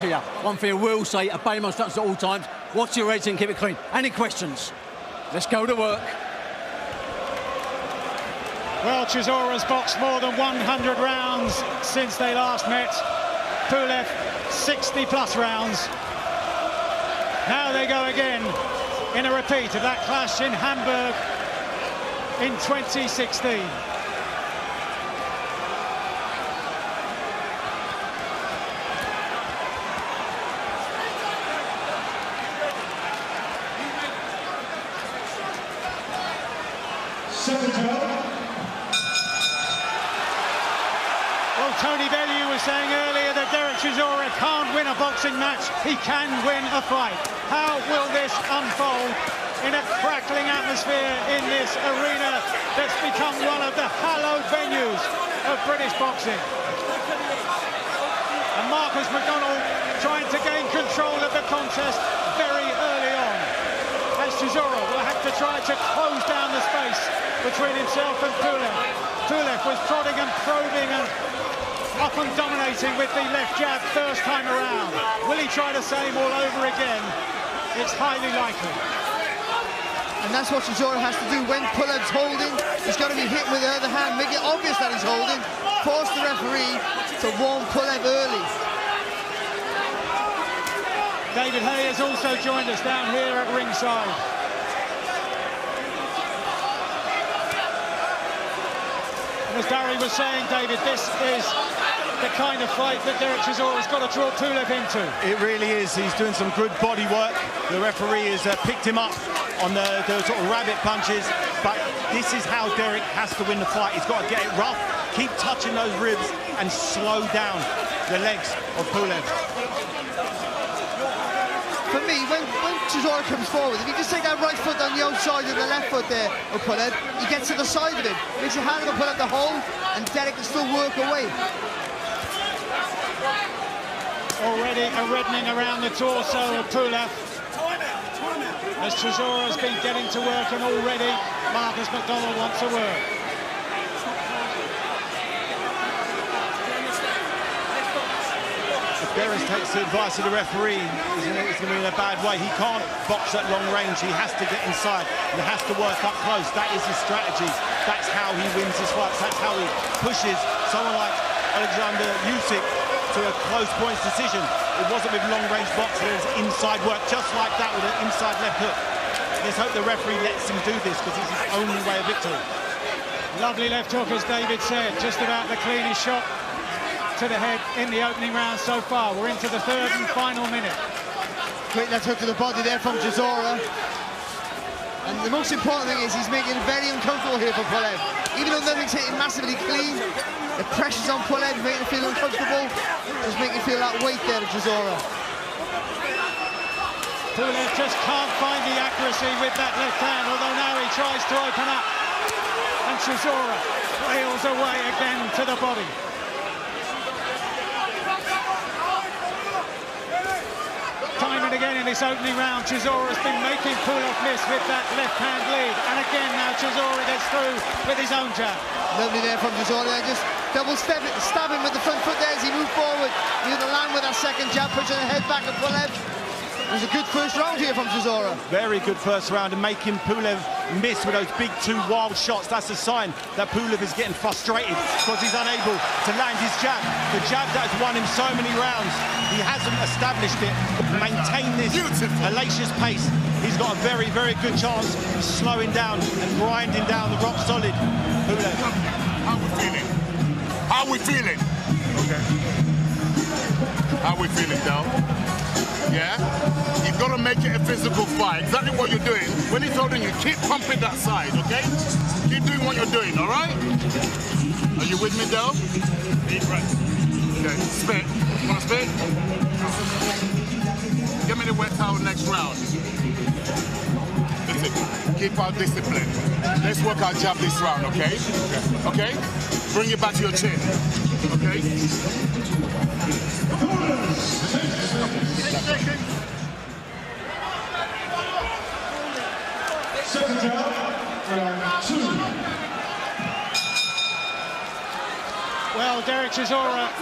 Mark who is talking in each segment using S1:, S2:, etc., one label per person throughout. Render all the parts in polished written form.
S1: Here, one thing I will say, obey my instructions at all times. Watch your rating, keep it clean. Any questions? Let's go to work.
S2: Well, Chisora's boxed more than 100 rounds since they last met. Pulev, 60+ rounds. Now they go again in a repeat of that clash in Hamburg in 2016. Well, Tony Bellew was saying earlier that Derek Chisora can't win a boxing match, he can win a fight. How will this unfold in a crackling atmosphere in this arena that's become one of the hallowed venues of British boxing? And Marcus McDonald trying to gain control of the contest very early on, as Chisora will have to try to close down the space between himself and Pulev. Pulev was prodding and probing and often dominating with the left jab first time around. Will he try the same all over again? It's highly likely.
S3: And that's what Chisora has to do when Pulev's holding. He's got to be hit with the other hand, make it obvious that he's holding, force the referee to warn Pulev early.
S2: David Hay has also joined us down here at ringside. As Barry was saying, David, this is the kind of fight that Derek Chisora's got to draw Pulev into.
S4: It really is. He's doing some good body work. The referee has picked him up on the sort of rabbit punches, but this is how Derek has to win the fight. He's got to get it rough, keep touching those ribs, and slow down the legs of Pulev.
S3: For me, when Chisora comes forward, if he just take that right foot on the outside of the left foot there of Pulev, he gets to the side of it, makes it harder to pull out the hole, and Derek can still work away.
S2: Already a reddening around the torso of Pulev, as Chisora's been getting to work, and already Marcus McDonald wants to work.
S4: If Derek takes the advice of the referee, he's going to be in a bad way. He can't box at long range. He has to get inside. He has to work up close. That is his strategy. That's how he wins his fights. That's how he pushes someone like Alexander Usyk to a close points decision. It wasn't with long-range boxing. It was inside work, just like that, with an inside left hook. Let's hope the referee lets him do this, because it's his only way of victory.
S2: Lovely left hook, as David said, just about the cleanest shot to the head in the opening round so far. We're into the third and final minute.
S3: Great left hook to the body there from Chisora. And the most important thing is he's making it very uncomfortable here for Pulev. Even though nothing's hitting massively clean, the pressure's on Pulev, making him feel uncomfortable. Just making him feel that weight there to Chisora.
S2: Pulev just can't find the accuracy with that left hand, although now he tries to open up. And Chisora flails away again to the body. Time and again in this opening round, Chisora's been making Pulev miss with that left-hand lead. And again now Chisora gets through with his own jab.
S3: Lovely there from Chisora. Just double stab him with the front foot there as he moved forward. He had to land with that second jab, pushing the head back of Pulev. It was a good first round here from Chisora.
S4: Very good first round, and making Pulev miss with those big two wild shots. That's a sign that Pulev is getting frustrated because he's unable to land his jab. The jab that has won him so many rounds. He hasn't established it, maintained this hellacious pace. He's got a very, very good chance of slowing down and grinding down the rock solid Pulev.
S5: How we feeling? How we feeling? Okay. How we feeling, Del? Yeah? You've got to make it a physical fight. Exactly what you're doing. When he's holding you, keep pumping that side, okay? Keep doing what you're doing, all right? Are you with me, Del? Deep breath. Okay, spit. You want to spit? Give me the wet towel next round. Listen, keep our discipline. Let's work our jab this round, okay? Okay? Bring it back to your chin, okay?
S6: Second round, round 2.
S2: Well, Derek Derek Chisora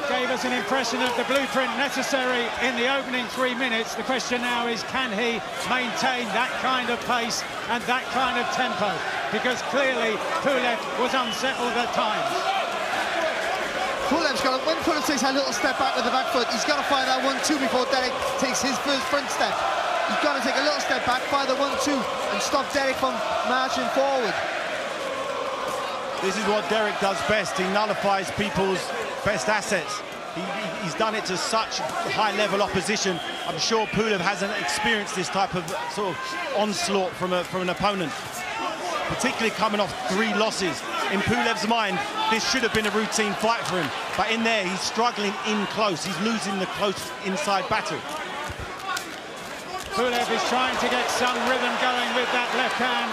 S2: gave us an impression of the blueprint necessary in the opening 3 minutes. The question now is, can he maintain that kind of pace and that kind of tempo? Because clearly Pulev was unsettled at times.
S3: Pulev's got to, when Pulev takes a little step back with the back foot, he's got to find that 1-2 before Derek takes his first front step. He's got to take a little step back, fire the 1-2 and stop Derek from marching forward.
S4: This is what Derek does best. He nullifies people's best assets. He's done it to such high-level opposition. I'm sure Pulev hasn't experienced this type of sort of onslaught from an opponent, particularly coming off 3 losses. In Pulev's mind, this should have been a routine fight for him, but in there, he's struggling in close. He's losing the close inside battle.
S2: Pulev is trying to get some rhythm going with that left hand.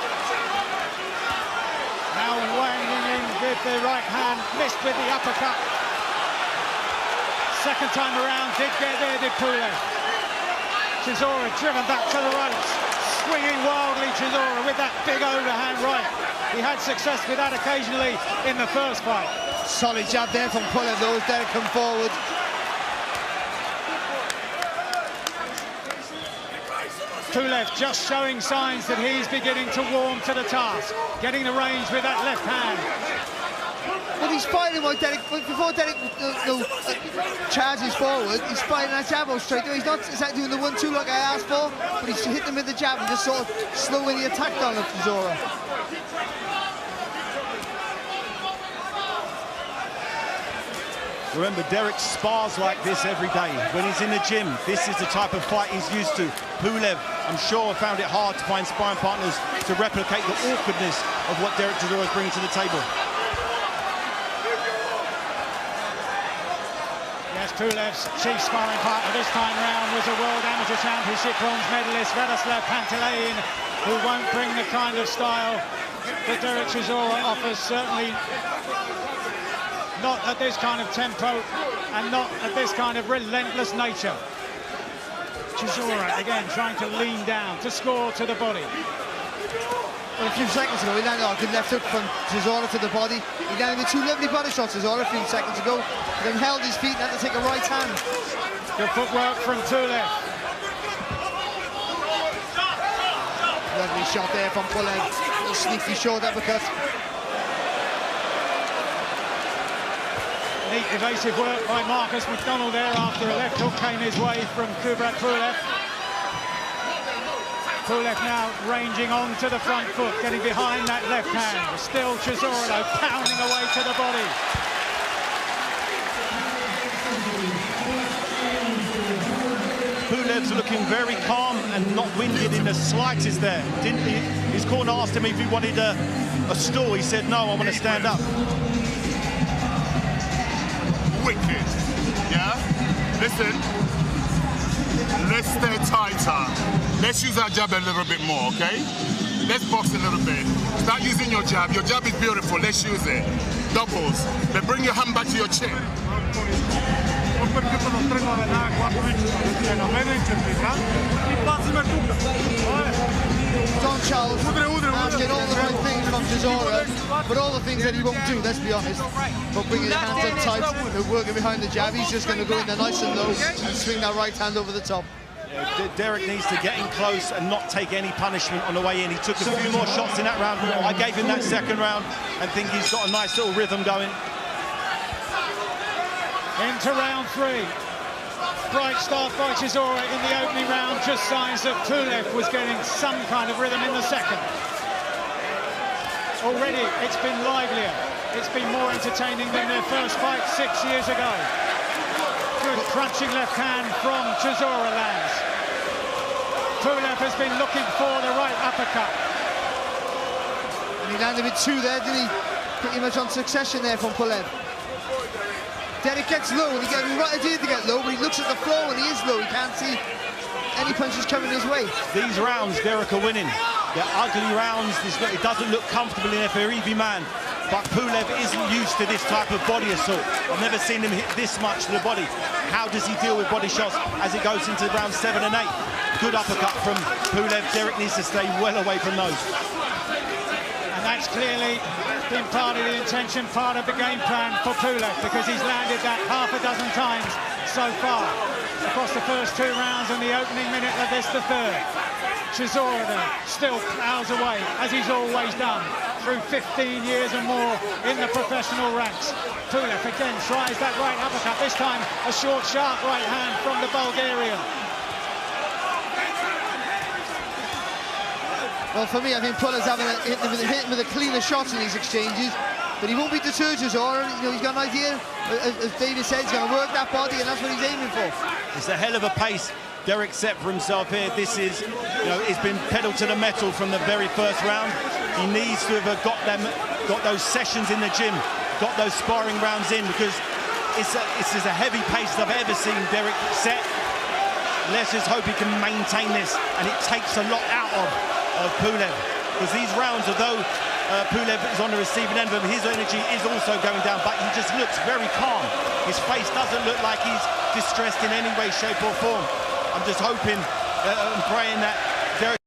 S2: Now wanging in with the right hand, missed with the uppercut. Second time around, did get there, did Pulev. Chisora driven back to the ropes. Swinging wildly, Chisora with that big overhand right. He had success with that occasionally in the first fight.
S3: Solid jab there from Pulev, though, as Derek come forward.
S2: Pulev just showing signs that he's beginning to warm to the task, getting the range with that left hand.
S3: Well, he's fighting while Derek, before Derek charges forward, he's fighting that jab out straight. He's not exactly doing the 1-2 like I asked for, but he's hitting him with the jab and just sort of slowing the attack down of Chisora.
S4: Remember, Derek spars like this every day. When he's in the gym, this is the type of fight he's used to. Pulev, I'm sure, found it hard to find sparring partners to replicate the awkwardness of what Derek Chisora is bringing to the table.
S2: Yes, Pulev's chief sparring partner this time round was a World Amateur Championship bronze medalist, Radoslav Pantelein, who won't bring the kind of style that Derek Chisora offers, certainly not at this kind of tempo and not at this kind of relentless nature. Chisora again trying to lean down to score to the body.
S3: Well, a few seconds ago, he landed a good left hook from Chisora to the body. He landed with 2 lovely body shots, Chisora, a few seconds ago. Then held his feet and had to take a right hand.
S2: Good footwork from Pulev.
S3: Lovely shot there from Pulev. A little sneaky short uppercut.
S2: Neat evasive work by Marcus McDonald there after a left hook came his way from Kubrat Pulev. Pulev now ranging on to the front foot, getting behind that left hand. Still Chisora pounding away to the body.
S4: Pulev's looking very calm and not winded in the slightest there. His corner asked him if he wanted a stool. He said, no, I want to stand up.
S5: Wicked, yeah? Listen, let's stay tighter. Let's use our jab a little bit more, okay? Let's box a little bit. Start using your jab. Your jab is beautiful. Let's use it. Doubles. Then bring your hand back to your chin.
S3: John Charles asking all the right things from Chisora, but all the things that he won't do, let's be honest. But bringing his hands in tight and working behind the jab, he's just going to go in there nice and low and swing that right hand over the top.
S4: Yeah, Derek needs to get in close and not take any punishment on the way in. He took a few more shots in that round. I gave him that second round and think he's got a nice little rhythm going.
S2: Into round 3. Bright start by Chisora in the opening round, just signs that Pulev was getting some kind of rhythm in the second. Already it's been livelier, it's been more entertaining than their first fight 6 years ago. Good crunching left hand from Chisora lands. Pulev has been looking for the right uppercut.
S3: And he landed with 2 there, didn't he? Pretty much on succession there from Pulev. Derek gets low, and he gets the right idea to get low, but he looks at the floor when he is low. He can't see any punches coming his way.
S4: This rounds, Derek are winning. They're ugly rounds. It doesn't look comfortable in there for every man. But Pulev isn't used to this type of body assault. I've never seen him hit this much to the body. How does he deal with body shots as it goes into round 7 and 8? Good uppercut from Pulev. Derek needs to stay well away from those.
S2: And that That's clearly been part of the intention, part of the game plan for Pulev, because he's landed that half a dozen times so far across the first 2 rounds and the opening minute of this, the third. Chisora then still plows away, as he's always done, through 15 years and more in the professional ranks. Pulev again tries that right uppercut, this time a short, sharp right hand from the Bulgarian.
S3: Well, for me, I think Pulev's hit him with a cleaner shots in these exchanges, but he won't be deterred, Chisora. You know, he's got an idea, as David said, he's going to work that body, and that's what he's aiming for.
S4: It's a hell of a pace Derek set for himself here. This is, you know, it's been pedal to the metal from the very first round. He needs to have got those sessions in the gym, got those sparring rounds in, because it's as a heavy pace as I've ever seen Derek set. Let's just hope he can maintain this, and it takes a lot out of Pulev, because these rounds, although Pulev is on the receiving end of him, his energy is also going down, but he just looks very calm. His face doesn't look like he's distressed in any way, shape or form. I'm just hoping and praying that Derek